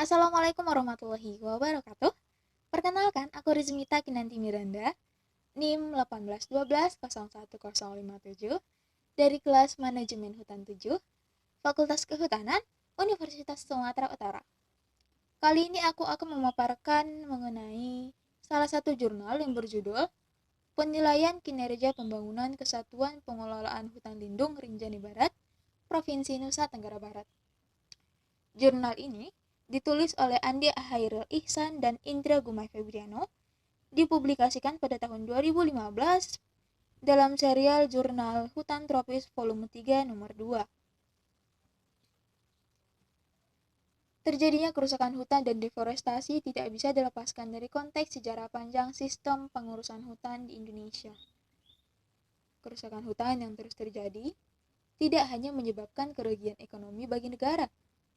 Assalamualaikum warahmatullahi wabarakatuh. Perkenalkan, aku Rizmita Kinanti Miranda, NIM 181201057 dari kelas Manajemen Hutan 7, Fakultas Kehutanan, Universitas Sumatera Utara. Kali ini aku akan memaparkan mengenai salah satu jurnal yang berjudul Penilaian Kinerja Pembangunan Kesatuan Pengelolaan Hutan Lindung Rinjani Barat, Provinsi Nusa Tenggara Barat. Jurnal ini ditulis oleh Andi Hairil Ihsan dan Indra Gumai Febriano, dipublikasikan pada tahun 2015 dalam serial Jurnal Hutan Tropis Volume 3 nomor 2. Terjadinya kerusakan hutan dan deforestasi tidak bisa dilepaskan dari konteks sejarah panjang sistem pengurusan hutan di Indonesia. Kerusakan hutan yang terus terjadi tidak hanya menyebabkan kerugian ekonomi bagi negara,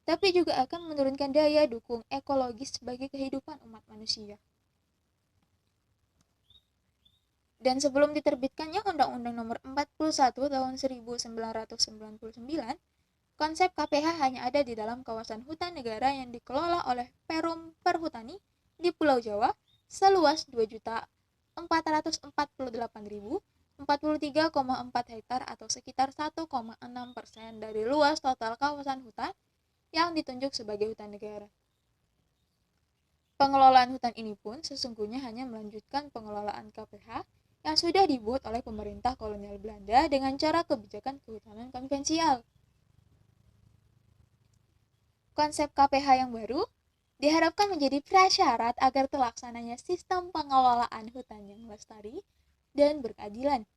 tapi juga akan menurunkan daya dukung ekologis bagi kehidupan umat manusia. Dan sebelum diterbitkannya Undang-Undang Nomor 41 Tahun 1999, konsep KPH hanya ada di dalam kawasan hutan negara yang dikelola oleh Perum Perhutani di Pulau Jawa seluas 2.448.043,4 hektar atau sekitar 1,6% dari luas total kawasan hutan yang ditunjuk sebagai hutan negara. Pengelolaan hutan ini pun sesungguhnya hanya melanjutkan pengelolaan KPH yang sudah dibuat oleh pemerintah kolonial Belanda dengan cara kebijakan kehutanan konvensial. Konsep KPH yang baru diharapkan menjadi prasyarat agar terlaksananya sistem pengelolaan hutan yang lestari dan berkeadilan.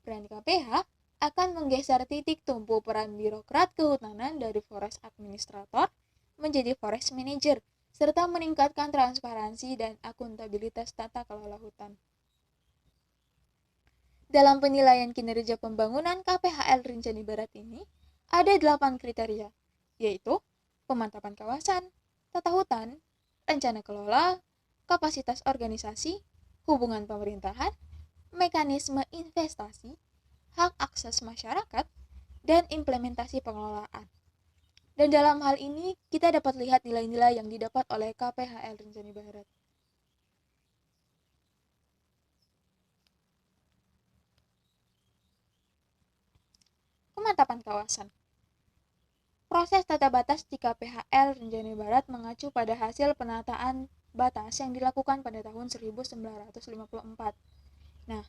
Peran KPH akan menggeser titik tumpu peran birokrat kehutanan dari forest administrator menjadi forest manager, serta meningkatkan transparansi dan akuntabilitas tata kelola hutan. Dalam penilaian kinerja pembangunan KPHL Rinjani Barat ini, ada 8 kriteria, yaitu pemantapan kawasan, tata hutan, rencana kelola, kapasitas organisasi, hubungan pemerintahan, mekanisme investasi, hak akses masyarakat, dan implementasi pengelolaan. Dan dalam hal ini, kita dapat lihat nilai-nilai yang didapat oleh KPHL Rinjani Barat. Pemantapan kawasan. Proses tata batas di KPHL Rinjani Barat mengacu pada hasil penataan batas yang dilakukan pada tahun 1954. Nah,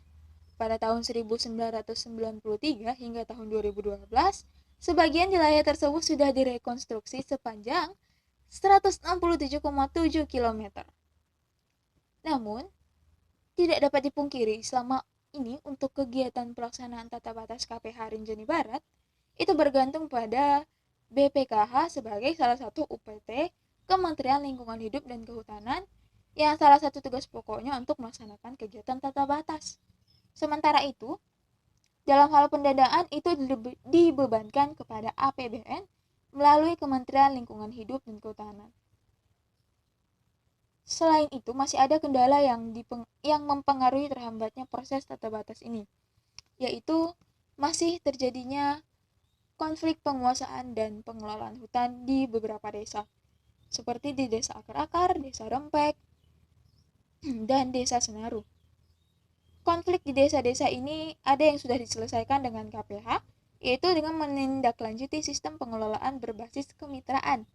pada tahun 1993 hingga tahun 2012, sebagian wilayah tersebut sudah direkonstruksi sepanjang 167,7 km. Namun, tidak dapat dipungkiri selama ini untuk kegiatan pelaksanaan tata batas KPH Rinjani Barat itu bergantung pada BPKH sebagai salah satu UPT Kementerian Lingkungan Hidup dan Kehutanan yang salah satu tugas pokoknya untuk melaksanakan kegiatan tata batas. Sementara itu, dalam hal pendanaan itu dibebankan kepada APBN melalui Kementerian Lingkungan Hidup dan Kehutanan. Selain itu, masih ada kendala yang mempengaruhi terhambatnya proses tata batas ini, yaitu masih terjadinya konflik penguasaan dan pengelolaan hutan di beberapa desa, seperti di Desa Akar-Akar, Desa Rempek, dan Desa Senaru. Konflik di desa-desa ini ada yang sudah diselesaikan dengan KPH, yaitu dengan menindaklanjuti sistem pengelolaan berbasis kemitraan.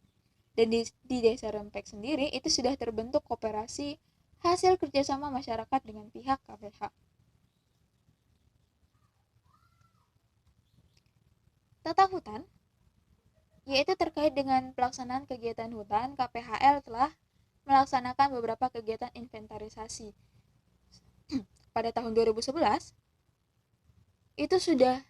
Dan di Desa Rempek sendiri itu sudah terbentuk koperasi hasil kerjasama masyarakat dengan pihak KPH. Tata hutan, yaitu terkait dengan pelaksanaan kegiatan hutan, KPHL telah melaksanakan beberapa kegiatan inventarisasi. Pada tahun 2011, itu sudah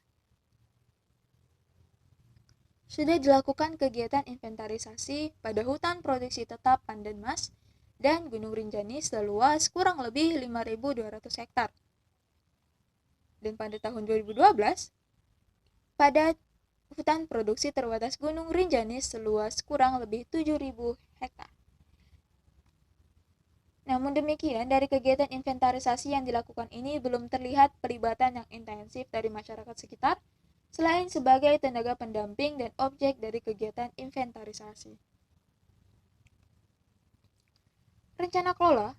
dilakukan kegiatan inventarisasi pada hutan produksi tetap Pandan Mas dan Gunung Rinjani seluas kurang lebih 5.200 hektar. Dan pada tahun 2012, pada hutan produksi terbatas Gunung Rinjani seluas kurang lebih 7.000 hektar. Namun demikian, dari kegiatan inventarisasi yang dilakukan ini belum terlihat pelibatan yang intensif dari masyarakat sekitar, selain sebagai tenaga pendamping dan objek dari kegiatan inventarisasi. Rencana kelola.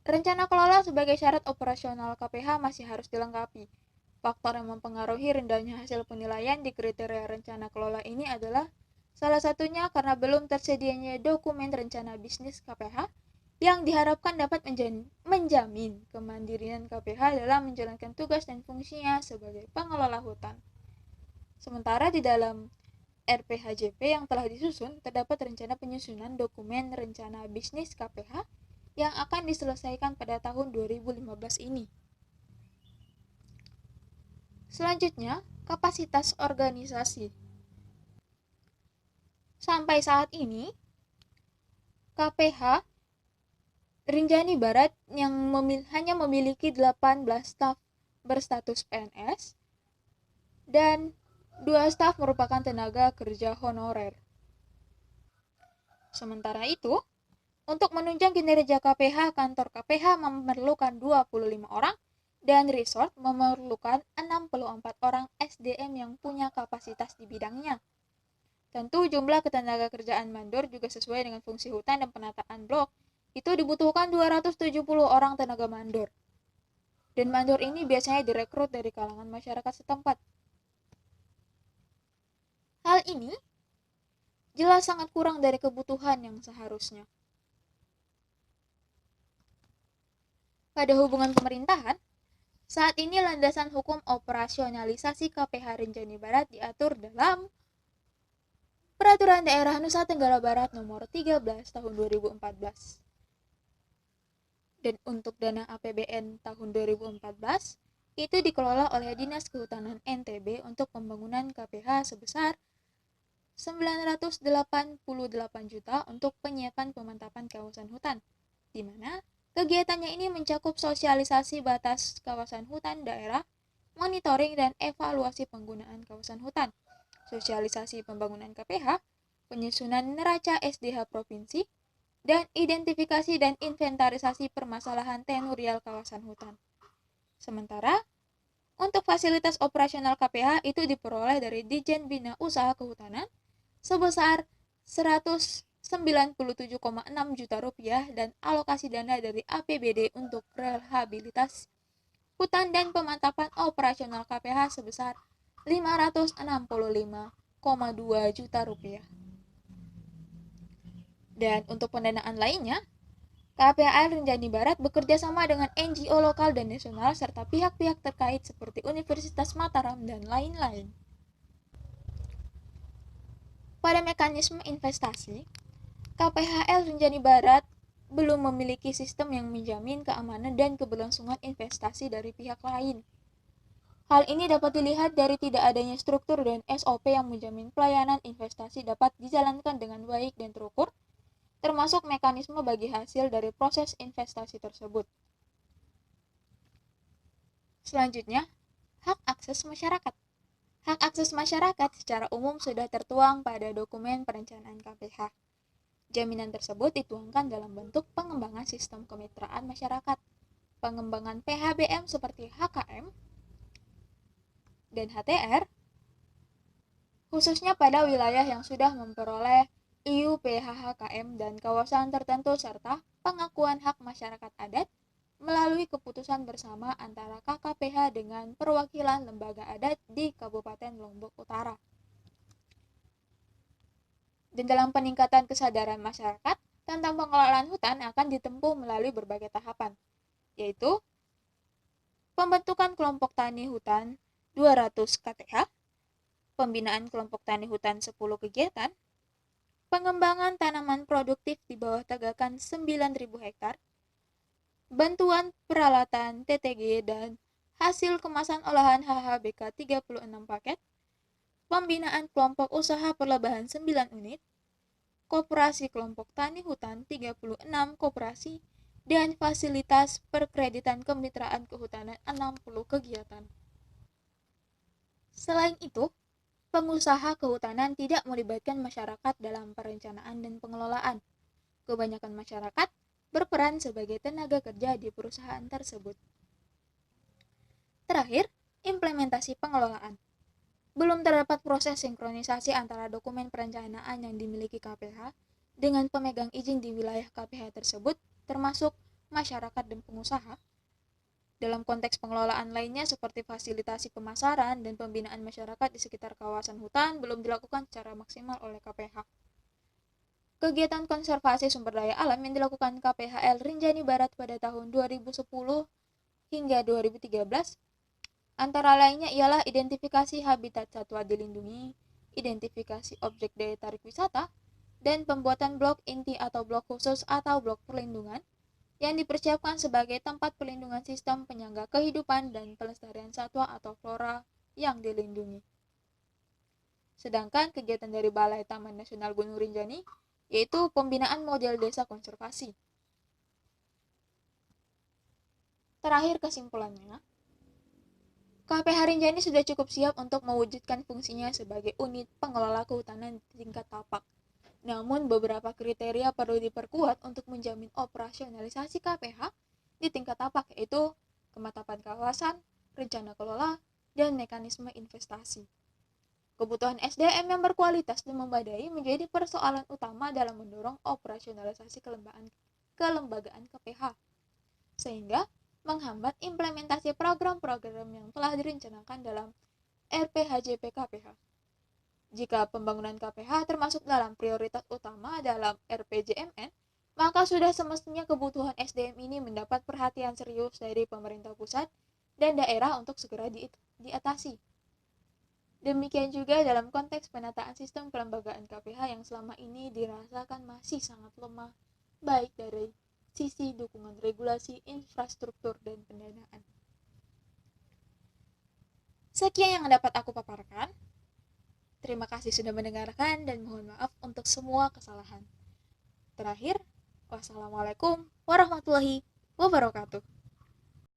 Rencana kelola sebagai syarat operasional KPH masih harus dilengkapi. Faktor yang mempengaruhi rendahnya hasil penilaian di kriteria rencana kelola ini adalah salah satunya karena belum tersedianya dokumen rencana bisnis KPH yang diharapkan dapat menjamin kemandirian KPH dalam menjalankan tugas dan fungsinya sebagai pengelola hutan. Sementara di dalam RPHJP yang telah disusun, terdapat rencana penyusunan dokumen rencana bisnis KPH yang akan diselesaikan pada tahun 2015 ini. Selanjutnya, kapasitas organisasi. Sampai saat ini, KPH Rinjani Barat yang hanya memiliki 18 staf berstatus PNS dan 2 staf merupakan tenaga kerja honorer. Sementara itu, untuk menunjang kinerja KPH, kantor KPH memerlukan 25 orang dan resort memerlukan 64 orang SDM yang punya kapasitas di bidangnya. Tentu jumlah ketenaga kerjaan mandor juga sesuai dengan fungsi hutan dan penataan blok. Itu dibutuhkan 270 orang tenaga mandor. Dan mandor ini biasanya direkrut dari kalangan masyarakat setempat. Hal ini jelas sangat kurang dari kebutuhan yang seharusnya. Pada hubungan pemerintahan, saat ini landasan hukum operasionalisasi KPH Rinjani Barat diatur dalam Peraturan Daerah Nusa Tenggara Barat Nomor 13 Tahun 2014. Dan untuk dana APBN tahun 2014, itu dikelola oleh Dinas Kehutanan NTB untuk pembangunan KPH sebesar 988 juta untuk penyiapan pemantapan kawasan hutan, di mana kegiatannya ini mencakup sosialisasi batas kawasan hutan daerah, monitoring dan evaluasi penggunaan kawasan hutan, sosialisasi pembangunan KPH, penyusunan neraca SDH provinsi, dan identifikasi dan inventarisasi permasalahan tenurial kawasan hutan. Sementara, untuk fasilitas operasional KPH itu diperoleh dari Ditjen Bina Usaha Kehutanan sebesar 197,6 juta rupiah dan alokasi dana dari APBD untuk rehabilitas hutan dan pemantapan operasional KPH sebesar 565,2 juta rupiah. Dan untuk pendanaan lainnya, KPH Rinjani Barat bekerja sama dengan NGO lokal dan nasional serta pihak-pihak terkait seperti Universitas Mataram dan lain-lain. Pada mekanisme investasi, KPHL Rinjani Barat belum memiliki sistem yang menjamin keamanan dan keberlangsungan investasi dari pihak lain. Hal ini dapat dilihat dari tidak adanya struktur dan SOP yang menjamin pelayanan investasi dapat dijalankan dengan baik dan terukur, termasuk mekanisme bagi hasil dari proses investasi tersebut. Selanjutnya, hak akses masyarakat. Hak akses masyarakat secara umum sudah tertuang pada dokumen perencanaan KPH. Jaminan tersebut dituangkan dalam bentuk pengembangan sistem kemitraan masyarakat, pengembangan PHBM seperti HKM dan HTR, khususnya pada wilayah yang sudah memperoleh IUPHHKM dan kawasan tertentu serta pengakuan hak masyarakat adat melalui keputusan bersama antara KKPH dengan perwakilan lembaga adat di Kabupaten Lombok Utara. Dan dalam peningkatan kesadaran masyarakat tentang pengelolaan hutan akan ditempuh melalui berbagai tahapan, yaitu pembentukan kelompok tani hutan 200 KTH, pembinaan kelompok tani hutan 10 kegiatan, pengembangan tanaman produktif di bawah tegakan 9.000 hektar, bantuan peralatan TTG dan hasil kemasan olahan HHBK 36 paket, pembinaan kelompok usaha perlebahan 9 unit, koperasi kelompok tani hutan 36 koperasi, dan fasilitas perkreditan kemitraan kehutanan 60 kegiatan. Selain itu, pengusaha kehutanan tidak melibatkan masyarakat dalam perencanaan dan pengelolaan. Kebanyakan masyarakat berperan sebagai tenaga kerja di perusahaan tersebut. Terakhir, implementasi pengelolaan. Belum terdapat proses sinkronisasi antara dokumen perencanaan yang dimiliki KPH dengan pemegang izin di wilayah KPH tersebut, termasuk masyarakat dan pengusaha. Dalam konteks pengelolaan lainnya seperti fasilitasi pemasaran dan pembinaan masyarakat di sekitar kawasan hutan belum dilakukan secara maksimal oleh KPH. Kegiatan konservasi sumber daya alam yang dilakukan KPHL Rinjani Barat pada tahun 2010 hingga 2013 antara lainnya ialah identifikasi habitat satwa dilindungi, identifikasi objek daya tarik wisata, dan pembuatan blok inti atau blok khusus atau blok perlindungan yang dipersiapkan sebagai tempat pelindungan sistem penyangga kehidupan dan pelestarian satwa atau flora yang dilindungi. Sedangkan kegiatan dari Balai Taman Nasional Gunung Rinjani yaitu pembinaan model desa konservasi. Terakhir kesimpulannya, KPH Rinjani sudah cukup siap untuk mewujudkan fungsinya sebagai unit pengelola kehutanan di tingkat tapak. Namun beberapa kriteria perlu diperkuat untuk menjamin operasionalisasi KPH di tingkat tapak yaitu kemantapan kawasan, rencana kelola, dan mekanisme investasi. Kebutuhan SDM yang berkualitas dan memadai menjadi persoalan utama dalam mendorong operasionalisasi kelembagaan KPH, sehingga menghambat implementasi program-program yang telah direncanakan dalam RPHJP KPH. Jika pembangunan KPH termasuk dalam prioritas utama dalam RPJMN, maka sudah semestinya kebutuhan SDM ini mendapat perhatian serius dari pemerintah pusat dan daerah untuk segera diatasi. Demikian juga dalam konteks penataan sistem kelembagaan KPH yang selama ini dirasakan masih sangat lemah, baik dari sisi dukungan regulasi, infrastruktur, dan pendanaan. Sekian yang dapat aku paparkan. Terima kasih sudah mendengarkan dan mohon maaf untuk semua kesalahan. Terakhir, wassalamualaikum warahmatullahi wabarakatuh.